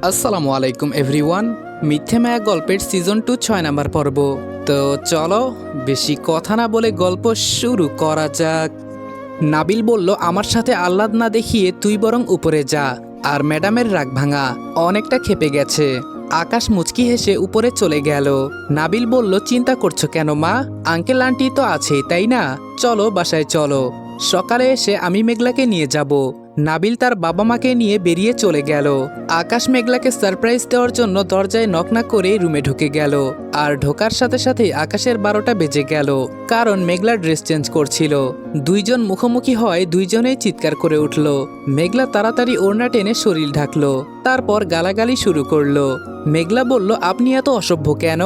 আসসালামু আলাইকুম এভরিওয়ান। মিথ্যে মায়া গল্পের সিজন 2 6 নাম্বার পর্ব। তো চলো বেশি কথা না বলে গল্প শুরু করা যাক। নাবিল বলল, আমার সাথে আহ্লাদ না দেখিয়ে তুই বরং উপরে যা। আর ম্যাডামের রাগ ভাঙা অনেকটা ক্ষেপে গেছে। আকাশ মুচকি হেসে উপরে চলে গেল। নাবিল বলল, চিন্তা করছো কেন মা? আঙ্কেল আন্টি তো আছেই, তাই না? চলো বাসায় চলো, সকালে এসে আমি মেঘলাকে নিয়ে যাব। নাবিল তার বাবা মাকে নিয়ে বেরিয়ে চলে গেল। আকাশ মেঘলাকে সারপ্রাইজ দেওয়ার জন্য দরজায় নক না করে রুমে ঢুকে গেল। আর ঢোকার সাথে সাথেই আকাশের 12টা বেজে গেল, কারণ মেঘলা ড্রেস চেঞ্জ করছিল। দুইজন মুখোমুখি হয়, দুইজনেই চিৎকার করে উঠল। মেঘলা তাড়াতাড়ি ওড়না টেনে শরীর ঢাকলো, তারপর গালাগালি শুরু করলো। মেঘলা বলল, আপনি এত অসভ্য কেন?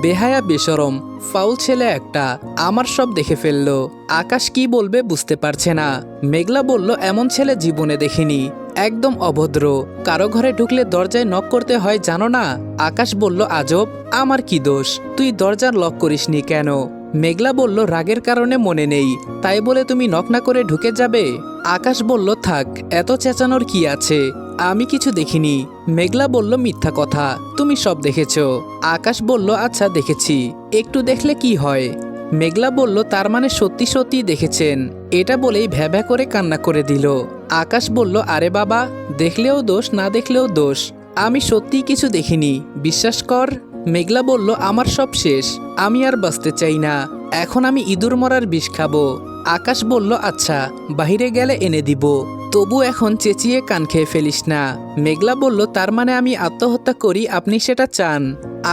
বেহায়া বেশরম ফাউল ছেলে একটা, আমার সব দেখে ফেললো। আকাশ কি বলবে বুঝতে পারছে না। মেঘলা বলল, এমন ছেলে জীবনে দেখিনি, একদম অভদ্র। কারো ঘরে ঢুকলে দরজায় নক করতে হয় জানো না? আকাশ বলল, আজব, আমার কি দোষ? তুই দরজার লক করিসনি কেন? মেঘলা বলল, রাগের কারণে মনে নেই, তাই বলে তুমি নক না করে ঢুকে যাবে? আকাশ বলল, থাক, এত চেঁচানোর কি আছে, আমি কিছু দেখিনি। মেঘলা বলল, মিথ্যা কথা, তুমি সব দেখেছ। আকাশ বলল, আচ্ছা দেখেছি, একটু দেখলে কি হয়? মেঘলা বলল, তার মানে সত্যি সত্যি দেখেছেন? এটা বলেই ভ্যাভ্যা করে কান্না করে দিল। আকাশ বলল, আরে বাবা, দেখলেও দোষ, না দেখলেও দোষ, আমি সত্যিই কিছু দেখিনি, বিশ্বাস কর। মেঘলা বলল, আমার সব শেষ, আমি আর বাঁচতে চাই না, এখন আমি ইঁদুর মরার বিষ খাবো। আকাশ বলল, আচ্ছা, বাহিরে গেলে এনে দিব, তবু এখন চেঁচিয়ে কান খেয়ে ফেলিস না। মেঘলা বলল, তার মানে আমি আত্মহত্যা করি, আপনি সেটা চান?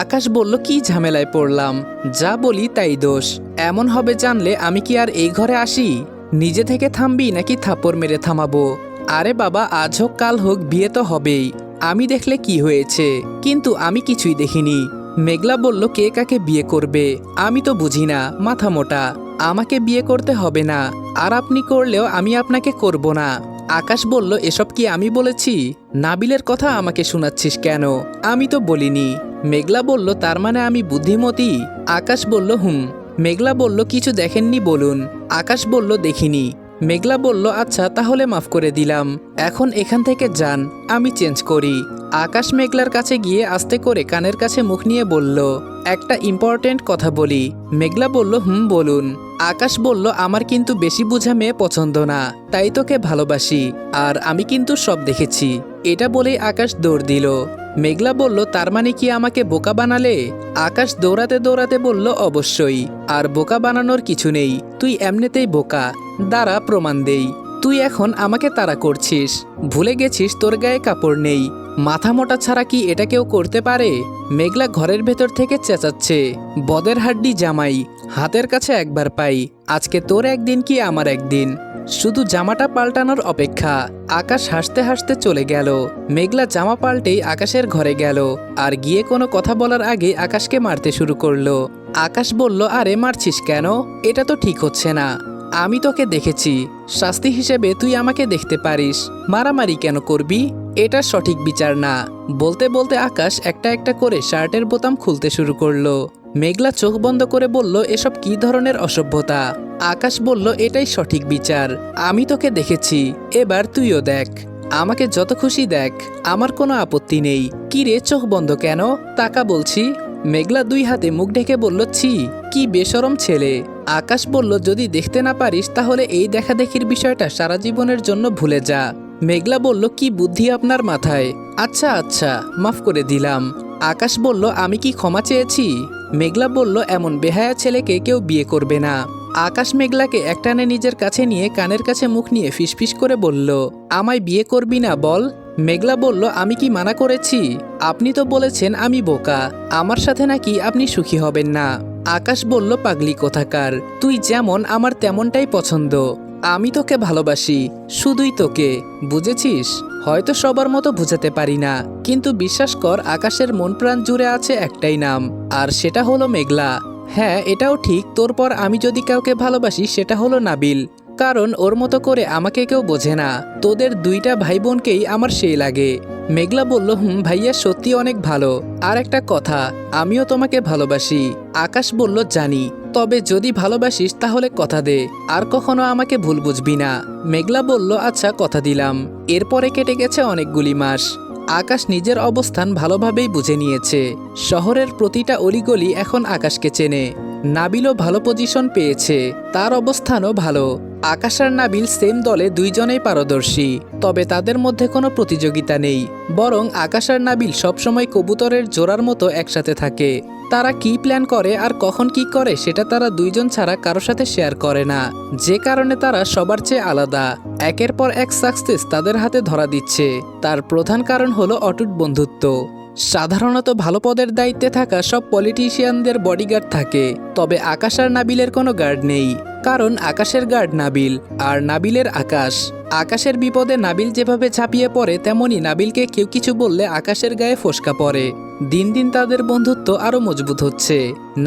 আকাশ বলল, কি ঝামেলায় পড়লাম, যা বলি তাই দোষ। এমন হবে জানলে আমি কি আর এই ঘরে আসি? নিজে থেকে থামবি নাকি থাপ্পড় মেরে থামাবো? আরে বাবা, আজ হোক কাল হোক বিয়ে তো হবেই, আমি দেখলে কি হয়েছে, কিন্তু আমি কিছুই দেখিনি। মেঘলা বলল, কে কাকে বিয়ে করবে আমি তো বুঝি না, মাথা মোটা, আমাকে বিয়ে করতে হবে না, আর আপনি করলেও আমি আপনাকে করব না। আকাশ বলল, এসব কি আমি বলেছি? নাবিলের কথা আমাকে শোনাচ্ছিস কেন? আমি তো বলিনি। মেঘলা বলল, তার মানে আমি বুদ্ধিমতী? আকাশ বলল, হুম। মেঘলা বলল, কিছু দেখেননি বলুন। আকাশ বলল, দেখিনি। মেঘলা বলল, আচ্ছা তাহলে মাফ করে দিলাম, এখন এখান থেকে যান, আমি চেঞ্জ করি। আকাশ মেঘলার কাছে গিয়ে আস্তে করে কানের কাছে মুখ নিয়ে বলল, একটা ইম্পর্টেন্ট কথা বলি। মেঘলা বলল, হুম বলুন। আকাশ বলল, আমার কিন্তু বেশি বোঝা মেয়ে পছন্দ না, তাই তোকে ভালোবাসি, আর আমি কিন্তু সব দেখেছি। এটা বলেই আকাশ দৌড় দিল। মেঘলা বলল, তার মানে কি আমাকে বোকা বানালে? আকাশ দৌড়াতে দৌড়াতে বলল, অবশ্যই, আর বোকা বানানোর কিছু নেই, তুই এমনিতেই বোকা, দাঁড়া প্রমাণ দেই। তুই এখন আমাকে তাড়া করছিস, ভুলে গেছিস তোর গায়ে কাপড় নেই, মাথা মোটা ছাড়া কি এটা কেউ করতে পারে? মেঘলা ঘরের ভেতর থেকে চেঁচাচ্ছে, বদের হাড্ডি জামাই, হাতের কাছে একবার পাই, আজকে তোর একদিন কি আমার একদিন, শুধু জামাটা পাল্টানোর অপেক্ষা। আকাশ হাসতে হাসতে চলে গেল। মেঘলা জামা পাল্টেই আকাশের ঘরে গেল, আর গিয়ে কোনো কথা বলার আগে আকাশকে মারতে শুরু করলো। আকাশ বলল, আরে মারছিস কেন? এটা তো ঠিক হচ্ছে না, আমি তোকে দেখেছি, শাস্তি হিসেবে তুই আমাকে দেখতে পারিস, মারামারি কেন করবি? এটা সঠিক বিচার না। বলতে বলতে আকাশ একটা একটা করে শার্টের বোতাম খুলতে শুরু করলো। মেঘলা চোখ বন্ধ করে বলল, এসব কি ধরনের অসভ্যতা? আকাশ বলল, এটাই সঠিক বিচার, আমি তোকে দেখেছি, এবার তুইও দেখ, আমাকে যত খুশি দেখ, আমার কোনো আপত্তি নেই। কি রে, চোখ বন্ধ কেন? তাকা বলছি। মেঘলা দুই হাতে মুখ ঢেকে বলল, ছি, কি বেশরম ছেলে। আকাশ বলল, যদি দেখতে না পারিস তাহলে এই দেখাদেখির বিষয়টা সারা জীবনের জন্য ভুলে যা। মেঘলা বলল, কি বুদ্ধি আপনার মাথায়? আচ্ছা আচ্ছা, মাফ করে দিলাম। আকাশ বলল, আমি কি ক্ষমা চেয়েছি? মেঘলা বলল, এমন বেহায়া ছেলেকে কেউ বিয়ে করবে না। আকাশ মেঘলাকে একটানে নিজের কাছে নিয়ে কানের কাছে মুখ নিয়ে ফিসফিস করে বলল, আমায় বিয়ে করবি না বল? মেঘলা বলল, আমি কি মানা করেছি? আপনি তো বলেছেন আমি বোকা, আমার সাথে নাকি আপনি সুখী হবেন না। আকাশ বলল, পাগলি কোথাকার, তুই যেমন আমার তেমনটাই পছন্দ, আমি তোকে ভালোবাসি, শুধুই তোকে, বুঝেছিস? হয়তো সবার মতো বুঝাতে পারি না, কিন্তু বিশ্বাস কর, আকাশের মন প্রাণ জুড়ে আছে একটাই নাম, আর সেটা হলো মেঘলা। হ্যাঁ, এটাও ঠিক, তোর পর আমি যদি কাউকে ভালোবাসি সেটা হলো নাবিল, কারণ ওর মতো করে আমাকে কেউ বোঝে না, তোদের দুইটা ভাই বোনকেই আমার সেই লাগে। মেঘলা বলল, হুম ভাইয়া, সত্যি অনেক ভালো, আর একটা কথা, আমিও তোমাকে ভালোবাসি। আকাশ বলল, জানি, তবে যদি ভালোবাসিস তাহলে কথা দে, আর কখনো আমাকে ভুল বুঝবি না। মেঘলা বলল, আচ্ছা কথা দিলাম। এরপরে কেটে গেছে অনেকগুলি মাস। আকাশ নিজের অবস্থান ভালোভাবেই বুঝে নিয়েছে। শহরের প্রতিটা অলিগলি এখন আকাশকে চেনে। নাবিলও ভালো পজিশন পেয়েছে, তার অবস্থানও ভালো। আকাশ আর নাবিল সেম দলে দুইজনেই পারদর্শী, তবে তাদের মধ্যে কোনো প্রতিযোগিতা নেই। বরং আকাশ আর নাবিল সবসময় কবুতরের জোড়ার মতো একসাথে থাকে। তারা কি প্ল্যান করে আর কখন কি করে সেটা তারা দুইজন ছাড়া কারো সাথে শেয়ার করে না, যে কারণে তারা সবার চেয়ে আলাদা। একের পর এক সাকসেস তাদের হাতে ধরা দিচ্ছে। তার প্রধান কারণ হলো অটুট বন্ধুত্ব। সাধারণত ভালো পদের দায়িত্বে থাকা সব পলিটিশিয়ানদের বডিগার্ড থাকে, তবে আকাশ আর নাবিলের কোনো গার্ড নেই। কারণ আকাশের গার্ড নাবিল আর নাবিলের আকাশ। আকাশের বিপদে নাবিল যেভাবে ঝাঁপিয়ে পড়ে, তেমনি নাবিলকে কেউ কিছু বললে আকাশের গায়ে ফোসকা পড়ে। দিন দিন তাদের বন্ধুত্ব আরও মজবুত হচ্ছে।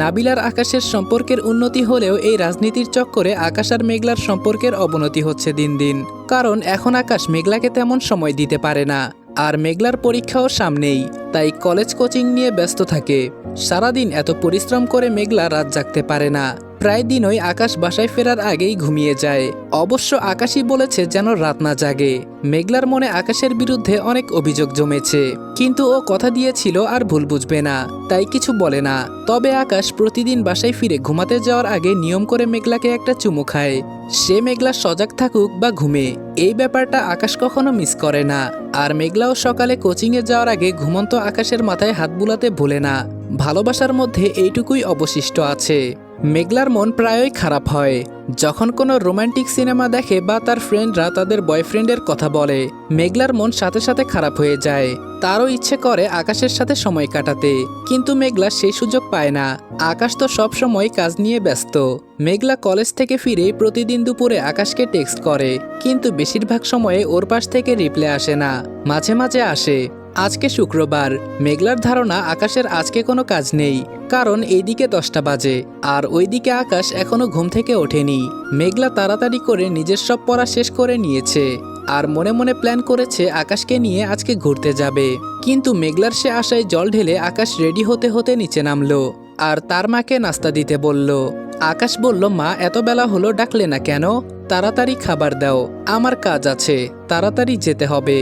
নাবিল আর আকাশের সম্পর্কের উন্নতি হলেও এই রাজনীতির চক্করে আকাশ আর মেঘলার সম্পর্কের অবনতি হচ্ছে দিন দিন। কারণ এখন আকাশ মেঘলাকে তেমন সময় দিতে পারে না, আর মেঘলার পরীক্ষাও সামনেই, তাই কলেজ কোচিং নিয়ে ব্যস্ত থাকে। সারাদিন এত পরিশ্রম করে মেঘলা রাত জাগতে পারে না। প্রায় দিনই আকাশ বাসায় ফেরার আগেই ঘুমিয়ে যায়। অবশ্য আকাশই বলেছে যেন রাত না জাগে। মেঘলার মনে আকাশের বিরুদ্ধে অনেক অভিযোগ জমেছে, কিন্তু ও কথা দিয়েছিল আর ভুল বুঝবে না, তাই কিছু বলে না। তবে আকাশ প্রতিদিন বাসায় ফিরে ঘুমাতে যাওয়ার আগে নিয়ম করে মেঘলাকে একটা চুমু খায়। সে মেঘলা সজাগ থাকুক বা ঘুমে, এই ব্যাপারটা আকাশ কখনো মিস করে না। আর মেঘলাও সকালে কোচিংয়ে যাওয়ার আগে ঘুমন্ত আকাশের মাথায় হাত বুলাতে ভুলে না। ভালোবাসার মধ্যে এইটুকুই অবশিষ্ট আছে। মেঘলার মন প্রায়ই খারাপ হয় যখন কোনো রোমান্টিক সিনেমা দেখে বা তার ফ্রেন্ডরা তাদের বয়ফ্রেন্ডের কথা বলে। মেঘলার মন সাথে সাথে খারাপ হয়ে যায়। তারও ইচ্ছে করে আকাশের সাথে সময় কাটাতে, কিন্তু মেঘলা সেই সুযোগ পায় না। আকাশ তো সব সময় কাজ নিয়ে ব্যস্ত। মেঘলা কলেজ থেকে ফিরে প্রতিদিন দুপুরে আকাশকে টেক্সট করে, কিন্তু বেশিরভাগ সময়ে ওর পাশ থেকে রিপ্লাই আসে না। মাঝে মাঝে আসে। আজকে শুক্রবার, মেঘলার ধারণা আকাশের আজকে কোনো কাজ নেই, কারণ এইদিকে 10টা বাজে আর ওইদিকে আকাশ এখনো ঘুম থেকে ওঠেনি। মেঘলা তাড়াতাড়ি করে নিজের সব পড়া শেষ করে নিয়েছে আর মনে মনে প্ল্যান করেছে আকাশকে নিয়ে আজকে ঘুরতে যাবে। কিন্তু মেঘলার সে আশায় জল ঢেলে আকাশ রেডি হতে হতে নিচে নামলো আর তার মাকে নাস্তা দিতে বলল। আকাশ বলল, মা এত বেলা হলো, ডাকলে না কেন? তাড়াতাড়ি খাবার দাও, আমার কাজ আছে, তাড়াতাড়ি যেতে হবে।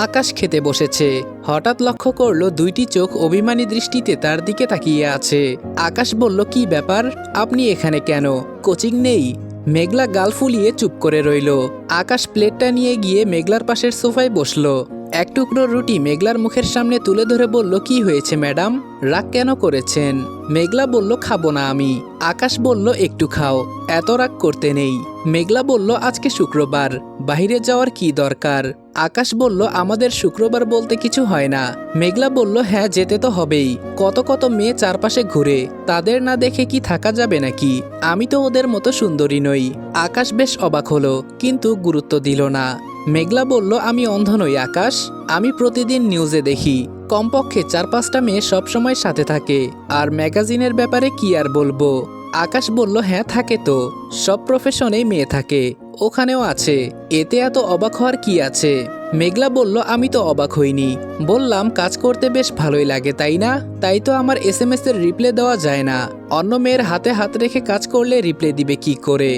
আকাশ খেতে বসেছে, হঠাৎ লক্ষ্য করলো দুইটি চোখ অভিমানী দৃষ্টিতে তার দিকে তাকিয়ে আছে। আকাশ বলল, কি ব্যাপার, আপনি এখানে কেন? কোচিং নেই? মেঘলা গাল ফুলিয়ে চুপ করে রইল। আকাশ প্লেটটা নিয়ে গিয়ে মেঘলার পাশের সোফায় বসলো। এক টুকরো রুটি মেঘলার মুখের সামনে তুলে ধরে বলল, কি হয়েছে ম্যাডাম, রাগ কেন করেছেন? মেঘলা বলল, খাবো না আমি। আকাশ বলল, একটু খাও, এত রাগ করতে নেই। মেঘলা বলল, আজকে শুক্রবার, বাইরে যাওয়ার কি দরকার? আকাশ বলল, আমাদের শুক্রবার বলতে কিছু হয় না। মেঘলা বলল, হ্যাঁ যেতে তো হবেই, কত কত মেয়ে চারপাশে ঘুরে, তাদের না দেখে কি থাকা যাবে নাকি? আমি তো ওদের মতো সুন্দরী নই। আকাশ বেশ অবাক হলো, কিন্তু গুরুত্ব দিল না। মেঘলা বলল, আমি অন্ধ নই আকাশ, আমি প্রতিদিন নিউজে দেখি কমপক্ষে 4-5টা মেয়ে সবসময় সাথে থাকে। আর ম্যাগাজিনের ব্যাপারে কি আর বলবো? আকাশ বলল, হ্যাঁ থাকে তো, সব প্রফেশনেই মেয়ে থাকে, ওখানেও আছে, এতে এত অবাক হওয়ার কি আছে? মেঘলা বলল, আমি তো অবাক হইনি, বললাম কাজ করতে বেশ ভালোই লাগে তাই না? তাই তো আমার SMS এর রিপ্লাই দেওয়া যায় না, অন্য মেয়ের হাতে হাত রেখে কাজ করলে রিপ্লাই দিবে কি করে?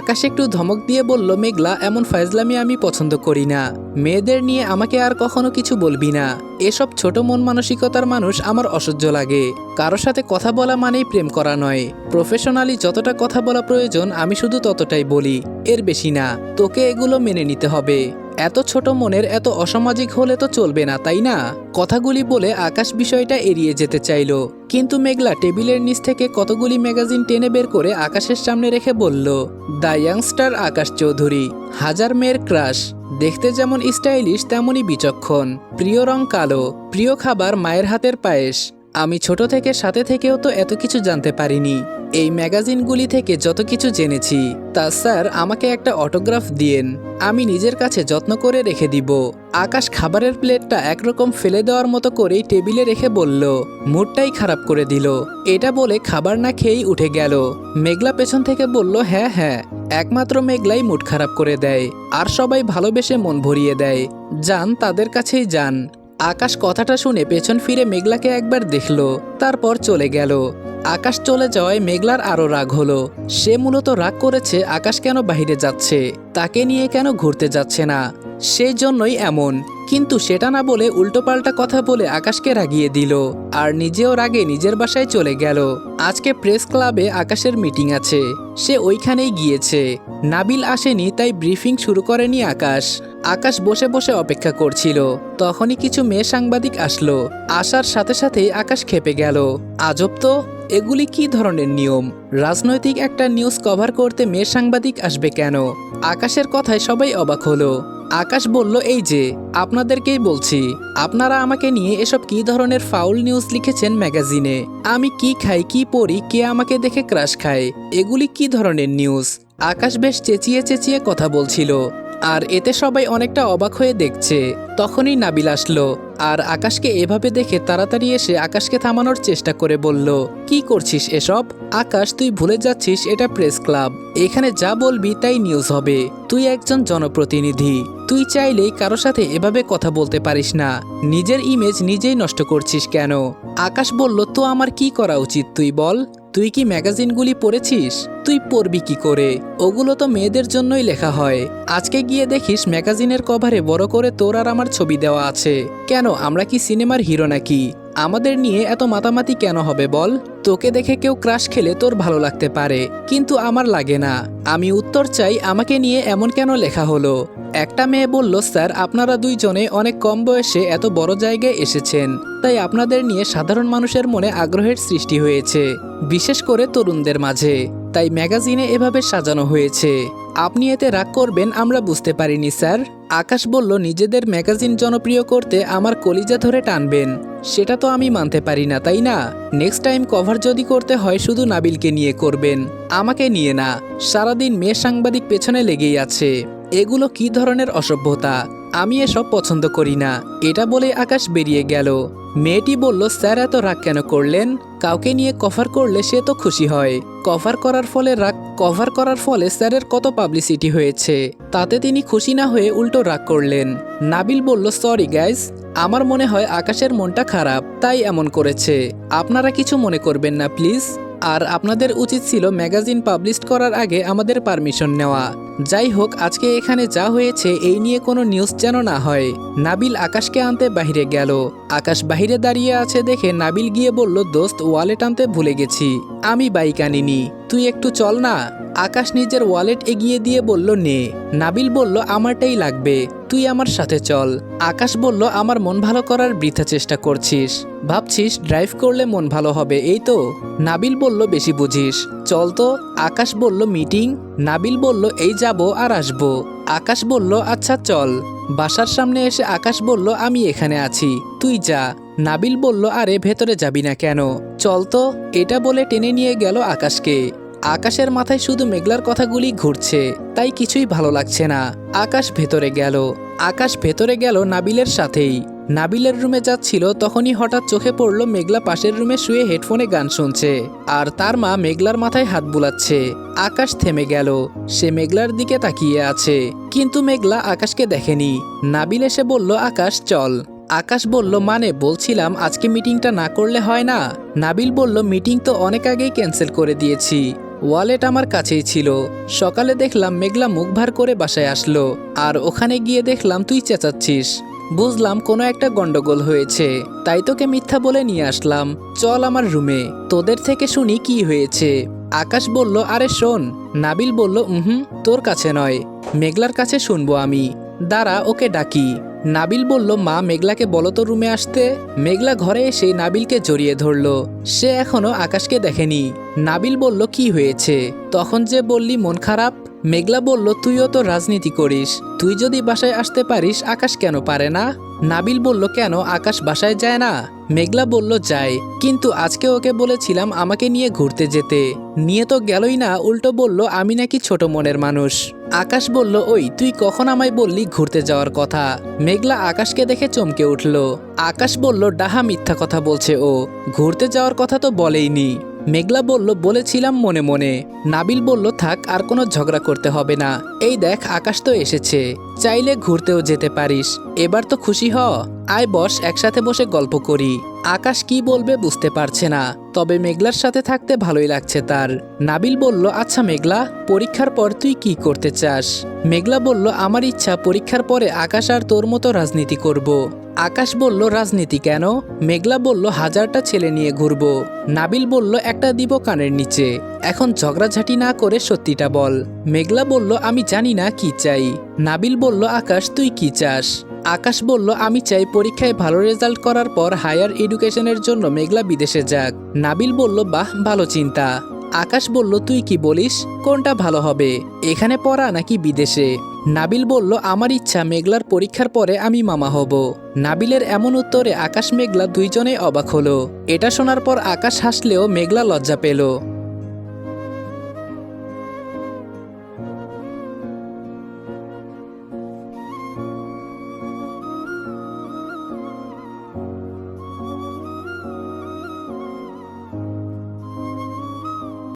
আকাশ একটু ধমক দিয়ে বলল, মেঘলা এমন ফাজলামি আমি পছন্দ করি না, মেয়েদের নিয়ে আমাকে আর কখনো কিছু বলবি না। এসব ছোট মন মানসিকতার মানুষ আমার অসহ্য লাগে। কারোর সাথে কথা বলা মানেই প্রেম করা নয়। প্রফেশনালি যতটা কথা বলা প্রয়োজন আমি শুধু ততটাই বলি, এর বেশি না। তোকে এগুলো মেনে নিতে হবে। এত ছোট মনের, এত অসামাজিক হলে তো চলবে না তাই না? কথাগুলি বলে আকাশ বিষয়টা এড়িয়ে যেতে চাইল, কিন্তু মেঘলা টেবিলের নিচ থেকে কতগুলি ম্যাগাজিন টেনে বের করে আকাশের সামনে রেখে বলল, দ্য ইয়াংস্টার আকাশ চৌধুরী, হাজার মেয়ের ক্রাশ, দেখতে যেমন স্টাইলিশ তেমনই বিচক্ষণ, প্রিয় রং কালো, প্রিয় খাবার মায়ের হাতের পায়েস। আমি ছোট থেকে সাথে থেকেও তো এত কিছু জানতে পারিনি। এই ম্যাগাজিনগুলি থেকে যত কিছু জেনেছি, তা স্যার আমাকে একটা অটোগ্রাফ দিয়েন, আমি নিজের কাছে যত্ন করে রেখে দিব। আকাশ খাবারের প্লেটটা একরকম ফেলে দেওয়ার মতো করেই টেবিলে রেখে বলল, মুডটাই খারাপ করে দিল। এটা বলে খাবার না খেয়েই উঠে গেল। মেঘলা পেছন থেকে বলল, হ্যাঁ হ্যাঁ, একমাত্র মেঘলাই মুড খারাপ করে দেয়, আর সবাই ভালোবেসে মন ভরিয়ে দেয়, যান তাদের কাছেই যান। আকাশ কথাটা শুনে পেছন ফিরে মেঘলাকে একবার দেখল, তারপর চলে গেল। আকাশ চলে যাওয়ায় মেঘলার আরো রাগ হলো। সে মূলত রাগ করেছে আকাশ কেন বাইরে যাচ্ছে, তাকে নিয়ে কেন ঘুরতে যাচ্ছে না, সেই জন্যই এমন। কিন্তু সেটা না বলে উল্টোপাল্টা কথা বলে আকাশকে রাগিয়ে দিল আর নিজেও রাগে নিজের বাসায় চলে গেল। আজকে প্রেস ক্লাবে আকাশের মিটিং আছে, সে ওইখানেই গিয়েছে। নাবিল আসেনি, তাই ব্রিফিং শুরু করেনি আকাশ। আকাশ বসে বসে অপেক্ষা করছিল। তখনই কিছু মেয়ে সাংবাদিক আসলো। আসার সাথে সাথেই আকাশ ক্ষেপে গেল। আজব তো, এগুলি কি ধরনের নিয়ম? রাজনৈতিক একটা নিউজ কভার করতে মেয়ে সাংবাদিক আসবে কেন? আকাশের কথায় সবাই অবাক হলো। আকাশ বলল, এই যে আপনাদেরকেই বলছি, আপনারা আমাকে নিয়ে এসব কি ধরনের ফাউল নিউজ লিখেছেন ম্যাগাজিনে। আমি কি খাই, কি পড়ি, কে আমাকে দেখে ক্রাশ খায়, এগুলি কি ধরনের নিউজ? আকাশ বেশ চেঁচিয়ে চেঁচিয়ে কথা বলছিল, আর এতে সবাই অনেকটা অবাক হয়ে দেখছে। তখনই নাবিল আসলো আর আকাশকে এভাবে দেখে তাড়াতাড়ি এসে আকাশকে থামানোর চেষ্টা করে বলল, কি করছিস এসব? আকাশ, তুই ভুলে যাচ্ছিস এটা প্রেস ক্লাব। এখানে যা বলবি তাই নিউজ হবে। তুই একজন জনপ্রতিনিধি, তুই চাইলেই কারো সাথে এভাবে কথা বলতে পারিস না। নিজের ইমেজ নিজেই নষ্ট করছিস কেন? আকাশ বলল, তো আমার কি করা উচিত তুই বল? তুই কি ম্যাগাজিনগুলি পড়েছিস? তুই পড়বি কি করে? ওগুলো তো মেয়েদের জন্যই লেখা হয়। আজকে গিয়ে দেখিস ম্যাগাজিনের কভারে বড় করে তোর আর আমার ছবি দেওয়া আছে। কেন, আমরা কি সিনেমার হিরো নাকি? আমাদের নিয়ে এত মাতামাতি কেন হবে বল? তোকে দেখে কেউ ক্রাশ খেলে তোর ভালো লাগতে পারে, কিন্তু আমার লাগে না। আমি উত্তর চাই, আমাকে নিয়ে এমন কেন লেখা হলো? একটা মেয়ে বলল, স্যার, আপনারা দুইজনে অনেক কম বয়সে এত বড় জায়গায় এসেছেন, তাই আপনাদের নিয়ে সাধারণ মানুষের মনে আগ্রহের সৃষ্টি হয়েছে, বিশেষ করে তরুণদের মাঝে। তাই ম্যাগাজিনে এভাবে সাজানো হয়েছে। আপনি এতে রাগ করবেন আমরা বুঝতে পারিনি স্যার। আকাশ বলল, নিজেদের ম্যাগাজিন জনপ্রিয় করতে আমার কলিজা ধরে টানবেন, সেটা তো আমি মানতে পারি না, তাই না? নেক্সট টাইম কভার যদি করতে হয় শুধু নাবিলকে নিয়ে করবেন, আমাকে নিয়ে না। সারাদিন মেয়ে সাংবাদিক পেছনে লেগেই আছে। এগুলো কি ধরনের অসভ্যতা? আমি এসব পছন্দ করি না। এটা বলে আকাশ বেরিয়ে গেল। মেয়েটি বলল, স্যার এত রাগ কেন করলেন? কাউকে নিয়ে কভার করলে সে তো খুশি হয়। কভার করার ফলে স্যারের কত পাবলিসিটি হয়েছে, তাতে তিনি খুশি না হয়ে উল্টো রাগ করলেন। নাবিল বলল, সরি গাইজ, আমার মনে হয় আকাশের মনটা খারাপ, তাই এমন করেছে। আপনারা কিছু মনে করবেন না প্লিজ। আর আপনাদের উচিত ছিল ম্যাগাজিন পাবলিশ করার আগে আমাদের পারমিশন নেওয়া। যাই হোক, আজকে এখানে যা হয়েছে এই নিয়ে কোনো নিউজ যেন না হয়। নাবিল আকাশকে আনতে বাইরে গেল। আকাশ বাইরে দাঁড়িয়ে আছে দেখে নাবিল গিয়ে বলল, দোস্ত, ওয়ালেট আনতে ভুলে গেছি, আমি বাইক আনিনি, তুই একটু চল না। আকাশ নিজের ওয়ালেট এগিয়ে দিয়ে বলল, নে। নাবিল বলল, আমারটাই লাগবে, তুই আমার সাথে চল। আকাশ বলল, আমার মন ভালো করার বৃথা চেষ্টা করছিস, ভাবছিস ড্রাইভ করলে মন ভালো হবে, এই তো? নাবিল বলল, বেশি বুঝিস, চল তো। আকাশ বলল, মিটিং? নাবিল বলল, এই যাব আর আসবো। আকাশ বলল, আচ্ছা চল। বাসার সামনে এসে আকাশ বলল, আমি এখানে আছি, তুই যা। নাবিল বলল, আরে ভেতরে যাবি না কেন? চল তো। এটা বলে টেনে নিয়ে গেল আকাশকে। আকাশের মাথায় শুধু মেঘলার কথাগুলি ঘুরছে, তাই কিছুই ভালো লাগছে না। আকাশ ভেতরে গেল নাবিলের সাথেই। নাবিলের রুমে যাচ্ছিল, তখনই হঠাৎ চোখে পড়ল মেঘলা পাশের রুমে শুয়ে হেডফোনে গান শুনছে, আর তার মা মেঘলার মাথায় হাত বুলাচ্ছে। আকাশ থেমে গেল। সে মেঘলার দিকে তাকিয়ে আছে, কিন্তু মেঘলা আকাশকে দেখেনি। নাবিল এসে বলল, আকাশ চল। আকাশ বলল, মানে বলছিলাম আজকে মিটিংটা না করলে হয় না? নাবিল বলল, মিটিং তো অনেক আগেই ক্যান্সেল করে দিয়েছি, ওয়ালেট আমার কাছেই ছিল। সকালে দেখলাম মেঘলা মুখ ভার করে বাসায় আসলো, আর ওখানে গিয়ে দেখলাম তুই চেঁচাচ্ছিস। বুঝলাম কোনো একটা গন্ডগোল হয়েছে, তাই তোকে মিথ্যা বলে নিয়ে আসলাম। চল আমার রুমে, তোদের থেকে শুনি কি হয়েছে। আকাশ বলল, আরে শোন। নাবিল বলল, তোর কাছে নয়, মেঘলার কাছে শুনবো আমি। দাঁড়া, ওকে ডাকি। নাবিল বলল, মা, মেঘলাকে বলো তো রুমে আসতে। মেঘলা ঘরে এসে নাবিলকে জড়িয়ে ধরল। সে এখনো আকাশকে দেখেনি। নাবিল বলল, কি হয়েছে? তখন যে বললি মন খারাপ। মেঘলা বলল, তুইও তো রাজনীতি করিস, তুই যদি বাসায় আসতে পারিস, আকাশ কেন পারে না? নাবিল বলল, কেন, আকাশ বাসায় যায় না? মেঘলা বলল, যায়, কিন্তু আজকে ওকে বলেছিলাম আমাকে নিয়ে ঘুরতে যেতে, নিয়ে তো গেলই না, উল্টো বলল আমি নাকি ছোট মনের মানুষ। আকাশ বলল, ওই তুই কখন আমায় বললি ঘুরতে যাওয়ার কথা? মেঘলা আকাশকে দেখে চমকে উঠল। আকাশ বলল, ডাহা মিথ্যা কথা বলছে ও, ঘুরতে যাওয়ার কথা তো বলেইনি। মেঘলা বলল বলেছিলাম মনে মনে। নাবিল বলল থাক আর কোনো ঝগড়া করতে হবে না, এই দেখ আকাশ তো এসেছে, চাইলে ঘুরতেও যেতে পারিস, এবার তো খুশি হ। আয় বস, একসাথে বসে গল্প করি। আকাশ কি বলবে বুঝতে পারছে না, তবে মেঘলার সাথে থাকতে ভালোই লাগছে তার। নাবিল বলল আচ্ছা মেঘলা, পরীক্ষার পর তুই কি করতে চাস? মেঘলা বলল আমার ইচ্ছা পরীক্ষার পরে আকাশ আর তোর মতো রাজনীতি করব। আকাশ বলল রাজনীতি কেন? মেঘলা বলল 1000টা ছেলে নিয়ে ঘুরবো। নাবিল বলল একটা দিব কানের নিচে। এখন ঝগড়াঝাটি না করে সত্যিটা বল। মেঘলা বলল আমি জানি না কি চাই। নাবিল বলল আকাশ তুই কি চাস? আকাশ বলল আমি চাই পরীক্ষায় ভালো রেজাল্ট করার পর হায়ার এডুকেশনের জন্য মেঘলা বিদেশে যাক। নাবিল বলল বাহ, ভালো চিন্তা। আকাশ বলল তুই কি বলিস, কোনটা ভালো হবে, এখানে পড়া নাকি বিদেশে? নাবিল বলল আমার ইচ্ছা মেঘলার পরীক্ষার পরে আমি মামা হব। নাবিলের এমন উত্তরে আকাশ মেঘলা দুইজনেই অবাক হলো। এটা শোনার পর আকাশ হাসলেও মেঘলা লজ্জা পেল।